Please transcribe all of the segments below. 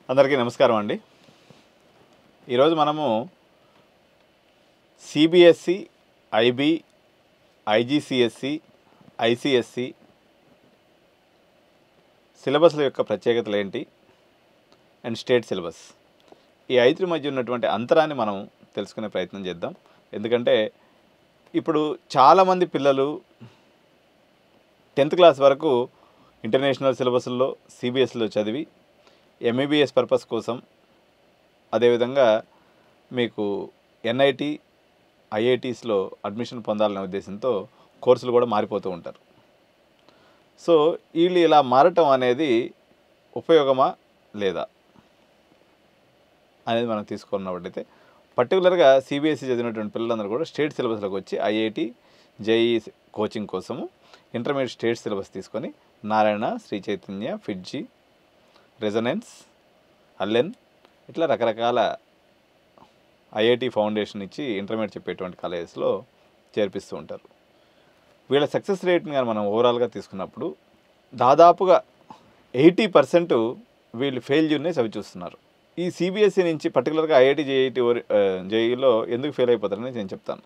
అందరికీ నమస్కారం అండి. ఈరోజు మనము సిబిఎస్ఈ, ఐబీ, ఐజీసీఎస్ఈ, ఐసిఎస్ఈ సిలబస్ల యొక్క ప్రత్యేకతలు ఏంటి అండ్ స్టేట్ సిలబస్ ఈ ఐదు మధ్య ఉన్నటువంటి అంతరాన్ని మనం తెలుసుకునే ప్రయత్నం చేద్దాం. ఎందుకంటే ఇప్పుడు చాలామంది పిల్లలు 10th క్లాస్ వరకు ఇంటర్నేషనల్ సిలబస్లో సిబిఎస్ఈలో చదివి ఎంబీబీఎస్ పర్పస్ కోసం, అదేవిధంగా మీకు ఎన్ఐటి, ఐఐటీస్లో అడ్మిషన్ పొందాలనే ఉద్దేశంతో కోర్సులు కూడా మారిపోతూ ఉంటారు. సో వీళ్ళు ఇలా మారటం అనేది ఉపయోగమా లేదా అనేది మనం తీసుకున్నట్టయితే, పర్టికులర్గా సిబిఎస్ఈ చదివినటువంటి పిల్లలందరూ కూడా స్టేట్ సిలబస్లోకి వచ్చి ఐఐటి, జేఈ కోచింగ్ కోసము ఇంటర్మీడియట్ స్టేట్ సిలబస్ తీసుకొని నారాయణ, శ్రీ చైతన్య, ఫిడ్జీ, రెజనెన్స్, అల్లెన్ ఇట్లా రకరకాల ఐఐటి ఫౌండేషన్ ఇచ్చి ఇంటర్మీడియట్ చెప్పేటువంటి కాలేజెస్లో చేర్పిస్తూ ఉంటారు. వీళ్ళ సక్సెస్ రేట్ని కానీ మనం ఓవరాల్గా తీసుకున్నప్పుడు దాదాపుగా 80% వీళ్ళు ఫెయిల్యూర్నే చవిచూస్తున్నారు. ఈ సిబిఎస్ఈ నుంచి పర్టికులర్గా ఐఐటి, జేఈలో ఎందుకు ఫెయిల్ అయిపోతారని నేను చెప్తాను.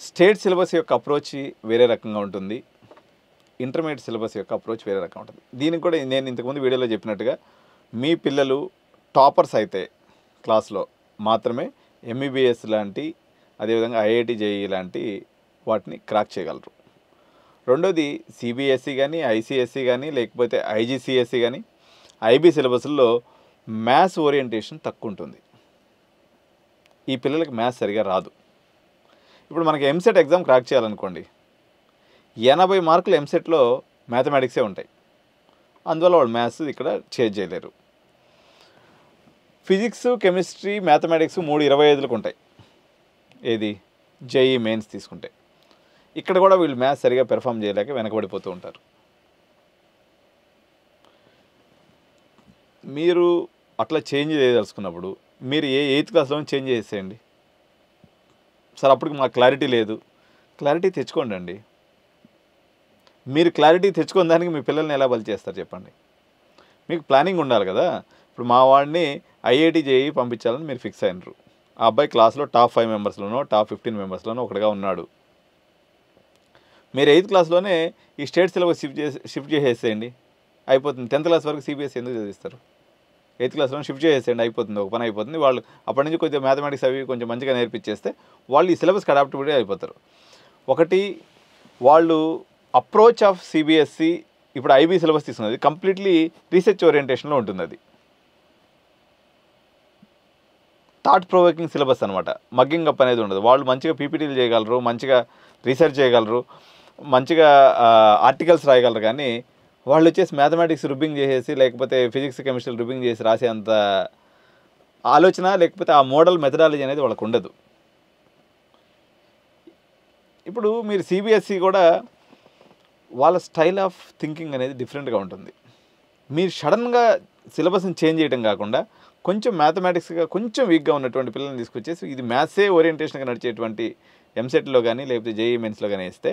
స్టేట్ సిలబస్ యొక్క అప్రోచ్ వేరే రకంగా ఉంటుంది, ఇంటర్మీడియట్ సిలబస్ యొక్క అప్రోచ్ వేరే రకంగా ఉంటుంది. దీనికి కూడా నేను ఇంతకుముందు వీడియోలో చెప్పినట్టుగా మీ పిల్లలు టాపర్స్ అయితే క్లాస్లో మాత్రమే ఎంబీబీఎస్ లాంటి, అదేవిధంగా ఐఐటి, జేఈ లాంటి వాటిని క్రాక్ చేయగలరు. రెండోది సిబిఎస్ఈ కానీ, ఐసిఎస్ఈ కానీ, లేకపోతే ఐజీసీఎస్ఈ కానీ, ఐబీ సిలబస్లో మ్యాథ్స్ ఓరియంటేషన్ తక్కువ ఉంటుంది. ఈ పిల్లలకి మ్యాథ్స్ సరిగా రాదు. ఇప్పుడు మనకి ఎంసెట్ ఎగ్జామ్ క్రాక్ చేయాలనుకోండి, 80 మార్కులు ఎంసెట్లో మ్యాథమెటిక్సే ఉంటాయి. అందువల్ల వాళ్ళు మ్యాథ్స్ ఇక్కడ చేంజ్ చేయలేరు. ఫిజిక్స్, కెమిస్ట్రీ, మ్యాథమెటిక్స్ 3 25లకు ఉంటాయి. ఏది జేఈ మెయిన్స్ తీసుకుంటే ఇక్కడ కూడా వీళ్ళు మ్యాథ్స్ సరిగా పెర్ఫామ్ చేయలేక వెనకబడిపోతూ ఉంటారు. మీరు అట్లా చేంజ్ చేయదలుచుకున్నప్పుడు మీరు 8th క్లాస్లో చేంజ్ చేసేయండి. సార్ అప్పటికి మాకు క్లారిటీ లేదు. క్లారిటీ తెచ్చుకోండి అండి. మీరు క్లారిటీ తెచ్చుకున్న దానికి మీ పిల్లల్ని ఎలా బలి చేస్తారు చెప్పండి. మీకు ప్లానింగ్ ఉండాలి కదా. ఇప్పుడు మా వాడిని ఐఐటి, జేఈ పంపించాలని మీరు ఫిక్స్ అయినరు. ఆ అబ్బాయి క్లాస్లో టాప్ 5 మెంబర్స్లోనో టాప్ 15 మెంబర్స్లోనో ఒకటిగా ఉన్నాడు. మీరు 8th క్లాస్లోనే ఈ స్టేట్ సిలబస్ షిఫ్ట్ చేసేసేయండి, అయిపోతుంది. 10th క్లాస్ వరకు సిబిఎస్ఈ ఎందుకు చదివిస్తారు? 8th క్లాస్లో షిఫ్ట్ చేసేయండి, అయిపోతుంది. ఒక పని అయిపోతుంది. వాళ్ళు అప్పటి నుంచి కొంచెం మ్యాథమెటిక్స్ అవి కొంచెం మంచిగా నేర్పించేస్తే వాళ్ళు ఈ సిలబస్కి అడాప్టబిలిటీ అయిపోతారు. ఒకటి, వాళ్ళు అప్రోచ్ ఆఫ్ సిబిఎస్ఈ ఇప్పుడు ఐబీ సిలబస్ తీసుకున్నది కంప్లీట్లీ రీసెర్చ్ ఓరియంటేషన్లో ఉంటుంది. అది థాట్ ప్రొవోకింగ్ సిలబస్ అనమాట. మగ్గింగ్ అప్ అనేది ఉండదు. వాళ్ళు మంచిగా పీపీటీలు చేయగలరు, మంచిగా రీసెర్చ్ చేయగలరు, మంచిగా ఆర్టికల్స్ రాయగలరు. కానీ వాళ్ళు వచ్చేసి మ్యాథమెటిక్స్ రుబ్బింగ్ చేసేసి, లేకపోతే ఫిజిక్స్, కెమిస్ట్రీ రుబ్బింగ్ చేసి రాసే అంత ఆలోచన, లేకపోతే ఆ మోడల్ మెథడాలజీ అనేది వాళ్ళకు ఉండదు. ఇప్పుడు మీరు సిబిఎస్ఈ కూడా వాళ్ళ స్టైల్ ఆఫ్ థింకింగ్ అనేది డిఫరెంట్గా ఉంటుంది. మీరు సడన్గా సిలబస్ని చేంజ్ చేయడం కాకుండా కొంచెం మ్యాథమెటిక్స్గా కొంచెం వీక్గా ఉన్నటువంటి పిల్లల్ని తీసుకొచ్చేసి ఇది మ్యాథ్సే ఓరియంటేషన్గా నడిచేటువంటి ఎంసెట్లో కానీ లేకపోతే జేఈ మెయిన్స్లో కానీ వేస్తే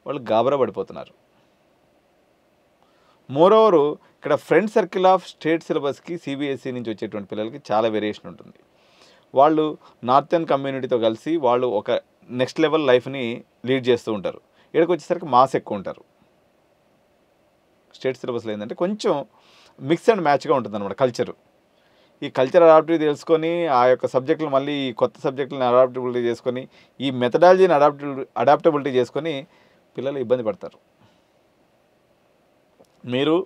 వాళ్ళు గాబరా పడిపోతున్నారు. మోరోవరు ఇక్కడ ఫ్రెండ్ సర్కిల్ ఆఫ్ స్టేట్ సిలబస్కి సిబిఎస్ఈ నుంచి వచ్చేటువంటి పిల్లలకి చాలా వేరియేషన్ ఉంటుంది. వాళ్ళు నార్థన్ కమ్యూనిటీతో కలిసి వాళ్ళు ఒక నెక్స్ట్ లెవెల్ లైఫ్ని లీడ్ చేస్తూ ఉంటారు. ఇక్కడికి వచ్చేసరికి మాస్ ఎక్కువ ఉంటారు. స్టేట్ సిలబస్లో ఏంటంటే కొంచెం మిక్స్ అండ్ మ్యాచ్గా ఉంటుంది అనమాట కల్చరు. ఈ కల్చర్ అడాప్టివిటీ తెలుసుకొని ఆ యొక్క సబ్జెక్టులు మళ్ళీ ఈ కొత్త సబ్జెక్టులను అడాప్టబిలిటీ చేసుకొని ఈ మెథడాలజీని అడాప్టబిలిటీ చేసుకొని పిల్లలు ఇబ్బంది పడతారు. మీరు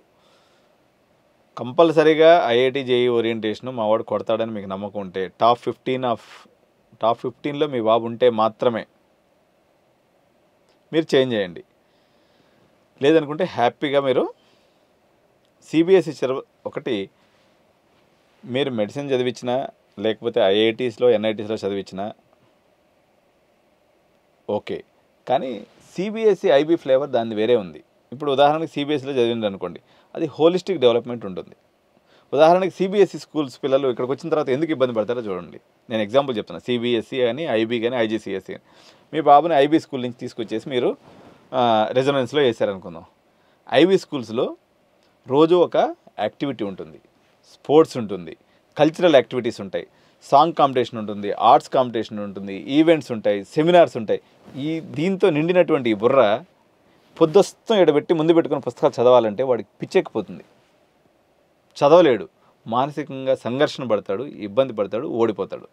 కంపల్సరీగా ఐఐటి, జేఈ ఓరియంటేషన్ మా వాడు కొడతాడని మీకు నమ్మకం ఉంటే టాప్ 15లో మీ బాబు ఉంటే మాత్రమే మీరు చేంజ్ చేయండి. లేదనుకుంటే హ్యాపీగా మీరు సిబిఎస్ఈ ఒకటి మీరు మెడిసిన్ చదివించినా, లేకపోతే ఐఐటీస్లో, ఎన్ఐటీస్లో చదివించినా ఓకే. కానీ సిబిఎస్ఈ, ఐబీ ఫ్లేవర్ దాన్ని వేరే ఉంది. ఇప్పుడు ఉదాహరణకి సిబిఎస్ఈలో చదివింది అనుకోండి, అది హోలిస్టిక్ డెవలప్మెంట్ ఉంటుంది. ఉదాహరణకి సిబిఎస్ఈ స్కూల్స్ పిల్లలు ఇక్కడికి వచ్చిన తర్వాత ఎందుకు ఇబ్బంది పడతారో చూడండి. నేను ఎగ్జాంపుల్ చెప్తాను. సిబిఎస్ఈ కానీ, ఐబీ కానీ, ఐజీసీఎస్ఈ కానీ. మీ బాబుని ఐబీ స్కూల్ నుంచి తీసుకొచ్చేసి మీరు రెజొనెన్స్లో వేసారనుకుందాం. ఐబీ స్కూల్స్లో రోజు ఒక యాక్టివిటీ ఉంటుంది, స్పోర్ట్స్ ఉంటుంది, కల్చరల్ యాక్టివిటీస్ ఉంటాయి, సాంగ్ కాంపిటీషన్ ఉంటుంది, ఆర్ట్స్ కాంపిటీషన్ ఉంటుంది, ఈవెంట్స్ ఉంటాయి, సెమినార్స్ ఉంటాయి. దీంతో నిండినటువంటి ఈ బుర్ర పొద్దుస్తం ఎడబెట్టి ముందు పెట్టుకున్న పుస్తకాలు చదవాలంటే వాడికి పిచ్చెక్కిపోతుంది, చదవలేడు, మానసికంగా సంఘర్షణ పడతాడు, ఇబ్బంది పడతాడు, ఓడిపోతాడు.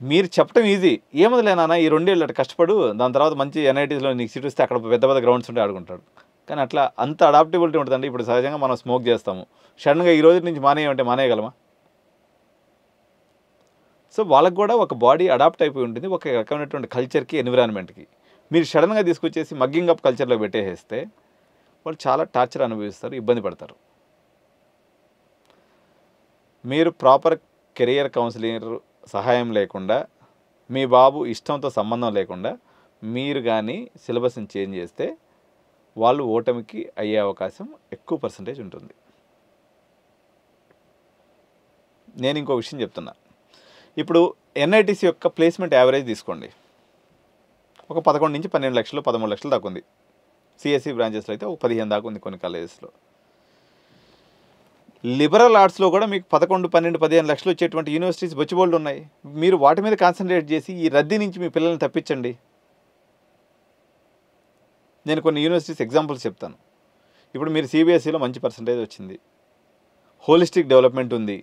మీరు చెప్పడం ఈజీ, ఏమదిలేనా ఈ 2 ఏళ్ళు అటు కష్టపడు, దాని తర్వాత మంచి ఎన్ఐటీస్లో నీకు సీట్ వస్తే అక్కడ పెద్ద పెద్ద గ్రౌండ్స్ ఉంటే ఆడుకుంటాడు. కానీ అట్లా అంత అడాప్టబిలిటీ ఉంటుందండి. ఇప్పుడు సహజంగా మనం స్మోక్ చేస్తాము, సడన్గా ఈ రోజు నుంచి మానేయమంటే మానేయగలమా? సో వాళ్ళకు కూడా ఒక బాడీ అడాప్ట్ అయిపోయి ఉంటుంది ఒక రకమైనటువంటి కల్చర్కి, ఎన్విరాన్మెంట్కి. మీరు సడన్గా తీసుకొచ్చేసి మగ్గింగ్ అప్ కల్చర్లో పెట్టేస్తే వాళ్ళు చాలా టార్చర్ అనుభవిస్తారు, ఇబ్బంది పడతారు. మీరు ప్రాపర్ కెరియర్ కౌన్సిలర్ సహాయం లేకుండా, మీ బాబు ఇష్టంతో సంబంధం లేకుండా మీరు కానీ సిలబస్ని చేంజ్ చేస్తే వాళ్ళు ఓటమికి అయ్యే అవకాశం ఎక్కువ పర్సంటేజ్ ఉంటుంది. నేను ఇంకో విషయం చెప్తున్నా. ఇప్పుడు ఎన్ఐటీసీ యొక్క ప్లేస్మెంట్ యావరేజ్ తీసుకోండి, ఒక 11 నుంచి 12 లక్షలు 13 లక్షలు దాకా ఉంది. సిఎస్సి బ్రాంచెస్లో అయితే ఒక 15 దాకా ఉంది కొన్ని కాలేజెస్లో. లిబరల్ ఆర్ట్స్లో కూడా మీకు 11, 12, 15 లక్షలు వచ్చేటువంటి యూనివర్సిటీస్ బొచ్చిబోల్డ్ ఉన్నాయి. మీరు వాటి మీద కాన్సన్ట్రేట్ చేసి ఈ రద్దీ నుంచి మీ పిల్లల్ని తప్పించండి. నేను కొన్ని యూనివర్సిటీస్ ఎగ్జాంపుల్స్ చెప్తాను. ఇప్పుడు మీరు సిబిఎస్ఈలో మంచి పర్సంటేజ్ వచ్చింది, హోలిస్టిక్ డెవలప్మెంట్ ఉంది,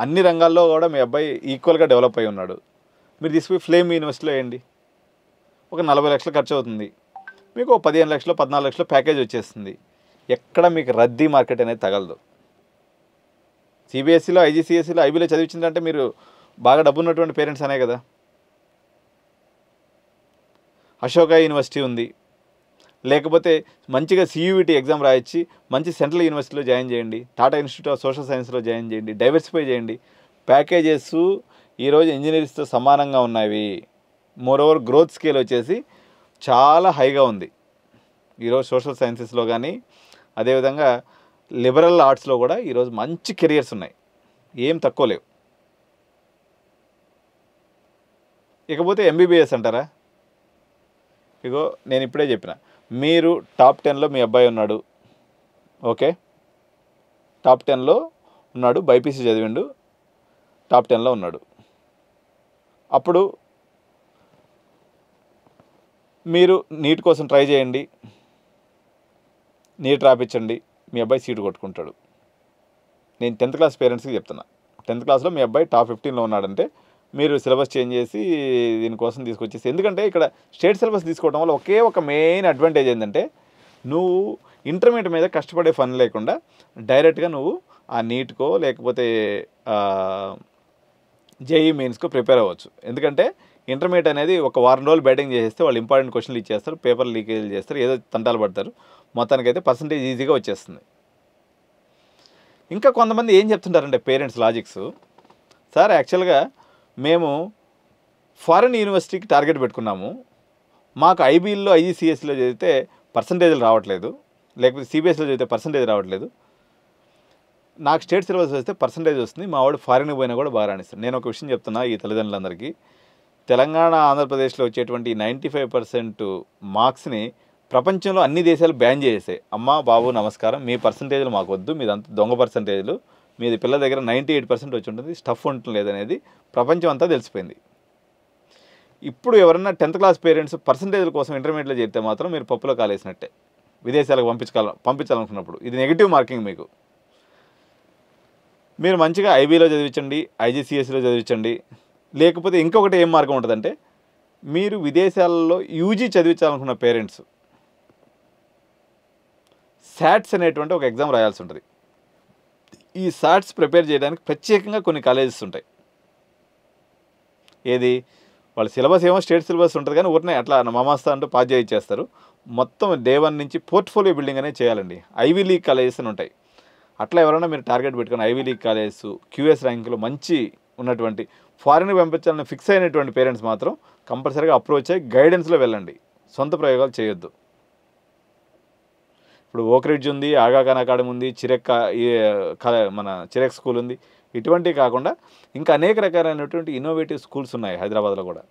అన్ని రంగాల్లో కూడా మీ అబ్బాయి ఈక్వల్గా డెవలప్ అయి ఉన్నాడు. మీరు తీసుకుపోయి ఫ్లేమ్ యూనివర్సిటీలో వేయండి, ఒక 40 లక్షలు ఖర్చు అవుతుంది, మీకు ఒక 15 లక్షలు 14 లక్షలు ప్యాకేజ్ వచ్చేస్తుంది. ఎక్కడ మీకు రద్దీ మార్కెట్ అనేది తగలదు. సిబిఎస్ఈలో, ఐజీసీఎస్ఈలో, ఐబీలో చదివించిందంటే మీరు బాగా డబ్బు ఉన్నటువంటి పేరెంట్స్ అనే కదా. అశోక యూనివర్సిటీ ఉంది, లేకపోతే మంచిగా సియూఈటీ ఎగ్జామ్ రాయించి మంచి సెంట్రల్ యూనివర్సిటీలో జాయిన్ చేయండి, టాటా ఇన్స్టిట్యూట్ ఆఫ్ సోషల్ సైన్స్లో జాయిన్ చేయండి, డైవర్సిఫై చేయండి. ప్యాకేజెస్ ఈరోజు ఇంజనీర్స్తో సమానంగా ఉన్నవి. మోరోవర్ గ్రోత్ స్కేల్ వచ్చేసి చాలా హైగా ఉంది ఈరోజు సోషల్ సైన్సెస్లో కానీ, అదేవిధంగా లిబరల్ ఆర్ట్స్లో కూడా ఈరోజు మంచి కెరియర్స్ ఉన్నాయి, ఏం తక్కువ లేవు. ఇకపోతే ఎంబీబీఎస్ అంటారా? ఇగో నేను ఇప్పుడే చెప్పిన, మీరు టాప్ 10లో మీ అబ్బాయి ఉన్నాడు, ఓకే, టాప్ 10లో ఉన్నాడు, బైపీసీ చదివిండు, టాప్ 10లో ఉన్నాడు. అప్పుడు మీరు నీట్ కోసం ట్రై చేయండి, నీట్ రాపించండి, మీ అబ్బాయి సీటు కొట్టుకుంటాడు. నేను 10th క్లాస్ పేరెంట్స్కి చెప్తున్నా, 10th క్లాస్లో మీ అబ్బాయి టాప్ 15లో ఉన్నాడంటే మీరు సిలబస్ చేంజ్ చేసి దీనికోసం తీసుకొచ్చేసి, ఎందుకంటే ఇక్కడ స్టేట్ సిలబస్ తీసుకోవడం వల్ల ఒకే ఒక మెయిన్ అడ్వాంటేజ్ ఏంటంటే నువ్వు ఇంటర్మీడియట్ మీద కష్టపడే పని లేకుండా డైరెక్ట్గా నువ్వు ఆ నీట్కో లేకపోతే జేఈ మెయిన్స్కో ప్రిపేర్ అవ్వచ్చు. ఎందుకంటే ఇంటర్మీడియట్ అనేది ఒక వారం రోజులు బ్యాటింగ్ చేసేస్తే వాళ్ళు ఇంపార్టెంట్ క్వశ్చన్లు ఇచ్చేస్తారు, పేపర్ లీకేజ్ చేస్తారు, ఏదో తంటాలు పడతారు, మొత్తానికైతే పర్సంటేజ్ ఈజీగా వచ్చేస్తుంది. ఇంకా కొంతమంది ఏం చెప్తుంటారంటే పేరెంట్స్ లాజిక్స్, సార్ యాక్చువల్గా మేము ఫారెన్ యూనివర్సిటీకి టార్గెట్ పెట్టుకున్నాము, మాకు ఐబీల్లో ఐజీసీఎస్లో చదివితే పర్సంటేజ్లు రావట్లేదు, లేకపోతే సిబిఎస్లో చదివితే పర్సంటేజ్ రావట్లేదు, నాకు స్టేట్ సిలబస్ వస్తే పర్సంటేజ్ వస్తుంది, మా వాడు ఫారిన్కి పోయినా కూడా బాగా రాణిస్తాడు. నేను ఒక విషయం చెప్తున్నా ఈ తల్లిదండ్రులందరికీ, తెలంగాణ ఆంధ్రప్రదేశ్లో వచ్చేటువంటి 95% మార్క్స్ని ప్రపంచంలో అన్ని దేశాలు బ్యాన్ చేసేసాయి. అమ్మ బాబు నమస్కారం, మీ పర్సంటేజ్లు మాకు వద్దు, మీదంతా దొంగ పర్సంటేజ్లు, మీది పిల్లల దగ్గర 98% వచ్చి ఉంటుంది, స్టఫ్ ఉంటుంది లేదనేది ప్రపంచం అంతా తెలిసిపోయింది. ఇప్పుడు ఎవరన్నా 10th క్లాస్ పేరెంట్స్ పర్సంటేజ్ల కోసం ఇంటర్మీడియట్లో చేరితే మాత్రం మీరు పప్పులో కాలేసినట్టే విదేశాలకు పంపించాలనుకున్నప్పుడు. ఇది నెగిటివ్ మార్కింగ్ మీకు. మీరు మంచిగా ఐబీలో చదివించండి, ఐజీసీఎస్లో చదివించండి, లేకపోతే ఇంకొకటి ఏం మార్గం ఉంటుందంటే మీరు విదేశాలలో యూజీ చదివించాలనుకున్న పేరెంట్స్ శాట్స్ అనేటువంటి ఒక ఎగ్జామ్ రాయాల్సి ఉంటుంది. ఈ శాట్స్ ప్రిపేర్ చేయడానికి ప్రత్యేకంగా కొన్ని కాలేజెస్ ఉంటాయి. ఏది వాళ్ళ సిలబస్ ఏమో స్టేట్ సిలబస్ ఉంటుంది, కానీ ఊరినే అట్లా మమాస్తా అంటూ పాస్ చేయించేస్తారు. మొత్తం డే 1 నుంచి పోర్ట్ఫోలియో బిల్డింగ్ అనేది చేయాలండి. ఐవీ లీగ్ కాలేజెస్ అని ఉంటాయి. అట్లా ఎవరైనా మీరు టార్గెట్ పెట్టుకుని ఐవీ లీగ్ కాలేజెస్ క్యూఎస్ ర్యాంకులో మంచి ఉన్నటువంటి ఫారిన్కి పంపించాలని ఫిక్స్ అయినటువంటి పేరెంట్స్ మాత్రం కంపల్సరీగా అప్రోచ్ అయ్యి గైడెన్స్లో వెళ్ళండి, సొంత ప్రయోగాలు చేయొద్దు. ఇప్పుడు ఓక్రిడ్జ్ ఉంది, ఆగాఖాన్ అకాడమీ ఉంది, మన చిరెక్ స్కూల్ ఉంది, ఇటువంటివి కాకుండా ఇంకా అనేక రకాలైనటువంటి ఇన్నోవేటివ్ స్కూల్స్ ఉన్నాయి హైదరాబాద్లో కూడా.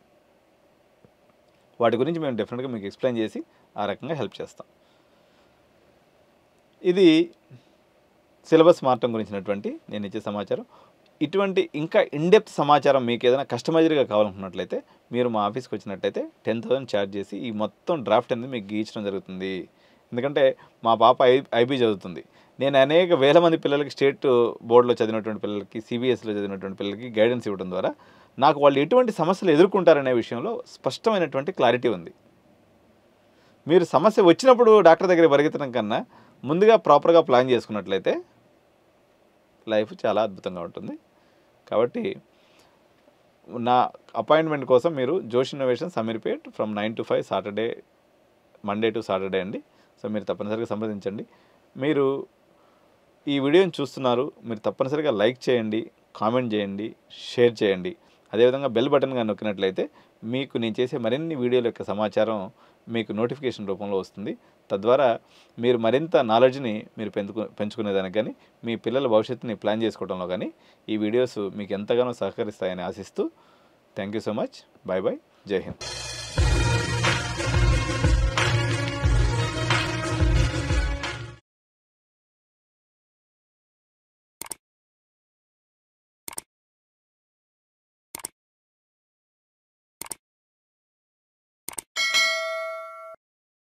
వాటి గురించి మేము డెఫినెట్గా మీకు ఎక్స్ప్లెయిన్ చేసి ఆ రకంగా హెల్ప్ చేస్తాం. ఇది సిలబస్ మార్చడం గురించినటువంటి నేను ఇచ్చే సమాచారం. ఇటువంటి ఇంకా ఇన్‌డెప్త్ సమాచారం మీకు ఏదైనా కస్టమైజ్డ్‌గా కావాలనుకున్నట్లయితే మీరు మా ఆఫీస్‌కి వచ్చినట్టయితే 10,000 ఛార్జ్ చేసి ఈ మొత్తం డ్రాఫ్ట్ అనేది మీకు గీయించడం జరుగుతుంది. ఎందుకంటే మా పాప ఐబీ చదువుతుంది. నేను అనేక వేల మంది పిల్లలకి స్టేట్ బోర్డులో చదివినటువంటి పిల్లలకి, సిబిఎస్ఈలో చదివినటువంటి పిల్లలకి గైడెన్స్ ఇవ్వడం ద్వారా నాకు వాళ్ళు ఎటువంటి సమస్యలు ఎదుర్కొంటారనే విషయంలో స్పష్టమైనటువంటి క్లారిటీ ఉంది. మీరు సమస్య వచ్చినప్పుడు డాక్టర్ దగ్గరికి పరిగెత్తడం కన్నా ముందుగా ప్రాపర్‌గా ప్లాన్ చేసుకున్నట్లయితే లైఫ్ చాలా అద్భుతంగా ఉంటుంది. కాబట్టి నా అపాయింట్మెంట్ కోసం మీరు జోష్ innovations Ameerpet from 9 to 5 Saturday, Monday to Saturday అండి. సో మీరు తప్పనిసరిగా సంప్రదించండి. మీరు ఈ వీడియోని చూస్తున్నారు, మీరు తప్పనిసరిగా లైక్ చేయండి, కామెంట్ చేయండి, షేర్ చేయండి. అదేవిధంగా బెల్ బటన్గా నొక్కినట్లయితే మీకు నేను చేసే మరిన్ని వీడియోల యొక్క సమాచారం మీకు నోటిఫికేషన్ రూపంలో వస్తుంది. తద్వారా మీరు మరింత నాలెడ్జ్ని మీరు పెంచుకునేదానికి కానీ, మీ పిల్లల భవిష్యత్తుని ప్లాన్ చేసుకోవడంలో కానీ ఈ వీడియోస్ మీకు ఎంతగానో సహకరిస్తాయని ఆశిస్తూ thank you so much. Bye bye. జై హింద్.